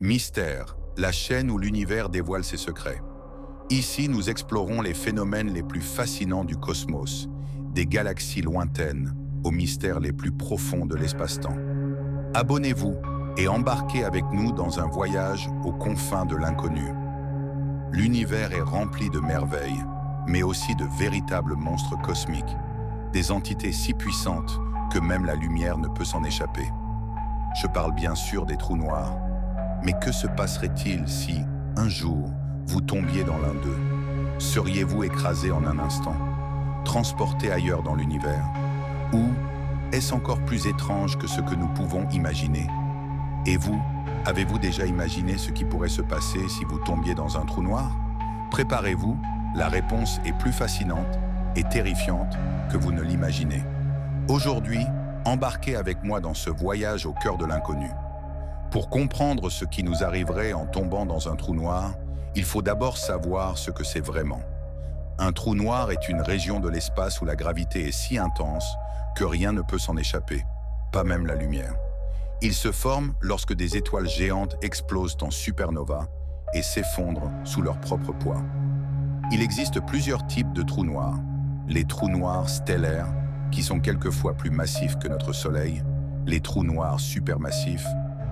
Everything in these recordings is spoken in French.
Mystère, la chaîne où l'univers dévoile ses secrets. Ici, nous explorons les phénomènes les plus fascinants du cosmos, des galaxies lointaines aux mystères les plus profonds de l'espace-temps. Abonnez-vous et embarquez avec nous dans un voyage aux confins de l'inconnu. L'univers est rempli de merveilles, mais aussi de véritables monstres cosmiques, des entités si puissantes que même la lumière ne peut s'en échapper. Je parle bien sûr des trous noirs. Mais que se passerait-il si, un jour, vous tombiez dans l'un d'eux? Seriez-vous écrasé en un instant, transporté ailleurs dans l'univers? Ou est-ce encore plus étrange que ce que nous pouvons imaginer? Et vous, avez-vous déjà imaginé ce qui pourrait se passer si vous tombiez dans un trou noir? Préparez-vous, la réponse est plus fascinante et terrifiante que vous ne l'imaginez. Aujourd'hui, embarquez avec moi dans ce voyage au cœur de l'inconnu. Pour comprendre ce qui nous arriverait en tombant dans un trou noir, il faut d'abord savoir ce que c'est vraiment. Un trou noir est une région de l'espace où la gravité est si intense que rien ne peut s'en échapper, pas même la lumière. Il se forme lorsque des étoiles géantes explosent en supernova et s'effondrent sous leur propre poids. Il existe plusieurs types de trous noirs. Les trous noirs stellaires, qui sont quelquefois plus massifs que notre Soleil, les trous noirs supermassifs,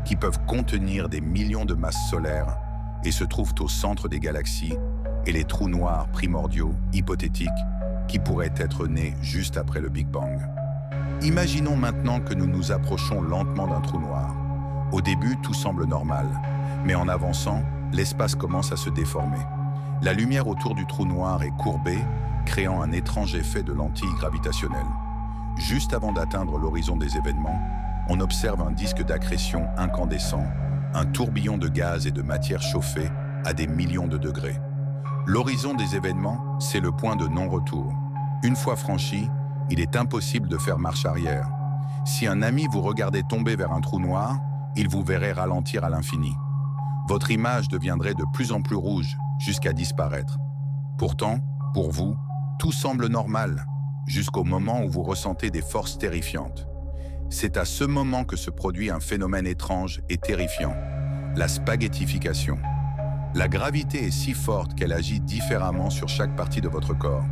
qui peuvent contenir des millions de masses solaires et se trouvent au centre des galaxies, et les trous noirs primordiaux, hypothétiques, qui pourraient être nés juste après le Big Bang. Imaginons maintenant que nous nous approchons lentement d'un trou noir. Au début, tout semble normal, mais en avançant, l'espace commence à se déformer. La lumière autour du trou noir est courbée, créant un étrange effet de lentille gravitationnelle. Juste avant d'atteindre l'horizon des événements, on observe un disque d'accrétion incandescent, un tourbillon de gaz et de matière chauffée à des millions de degrés. L'horizon des événements, c'est le point de non-retour. Une fois franchi, il est impossible de faire marche arrière. Si un ami vous regardait tomber vers un trou noir, il vous verrait ralentir à l'infini. Votre image deviendrait de plus en plus rouge, jusqu'à disparaître. Pourtant, pour vous, tout semble normal, jusqu'au moment où vous ressentez des forces terrifiantes. C'est à ce moment que se produit un phénomène étrange et terrifiant, la spaghettification. La gravité est si forte qu'elle agit différemment sur chaque partie de votre corps.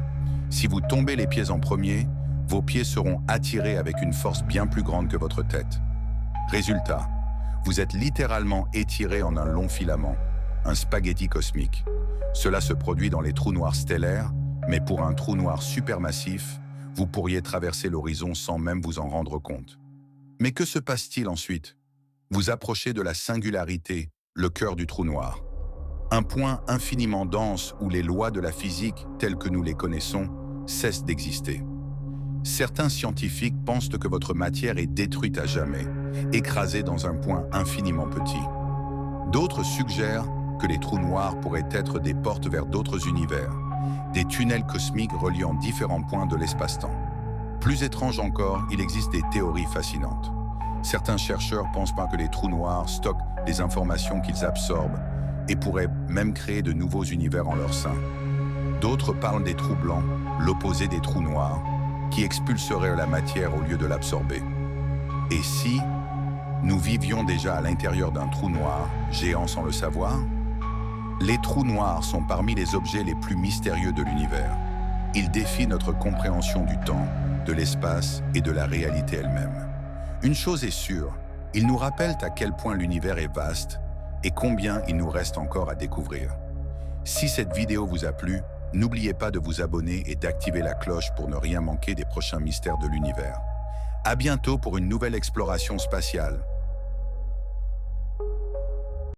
Si vous tombez les pieds en premier, vos pieds seront attirés avec une force bien plus grande que votre tête. Résultat, vous êtes littéralement étiré en un long filament, un spaghetti cosmique. Cela se produit dans les trous noirs stellaires, mais pour un trou noir supermassif, vous pourriez traverser l'horizon sans même vous en rendre compte. Mais que se passe-t-il ensuite? Vous approchez de la singularité, le cœur du trou noir. Un point infiniment dense où les lois de la physique, telles que nous les connaissons, cessent d'exister. Certains scientifiques pensent que votre matière est détruite à jamais, écrasée dans un point infiniment petit. D'autres suggèrent que les trous noirs pourraient être des portes vers d'autres univers, des tunnels cosmiques reliant différents points de l'espace-temps. Plus étrange encore, il existe des théories fascinantes. Certains chercheurs pensent que les trous noirs stockent des informations qu'ils absorbent et pourraient même créer de nouveaux univers en leur sein. D'autres parlent des trous blancs, l'opposé des trous noirs, qui expulseraient la matière au lieu de l'absorber. Et si nous vivions déjà à l'intérieur d'un trou noir, géant sans le savoir? Les trous noirs sont parmi les objets les plus mystérieux de l'univers. Ils défient notre compréhension du temps, de l'espace et de la réalité elle-même. Une chose est sûre, ils nous rappellent à quel point l'univers est vaste et combien il nous reste encore à découvrir. Si cette vidéo vous a plu, n'oubliez pas de vous abonner et d'activer la cloche pour ne rien manquer des prochains mystères de l'univers. À bientôt pour une nouvelle exploration spatiale.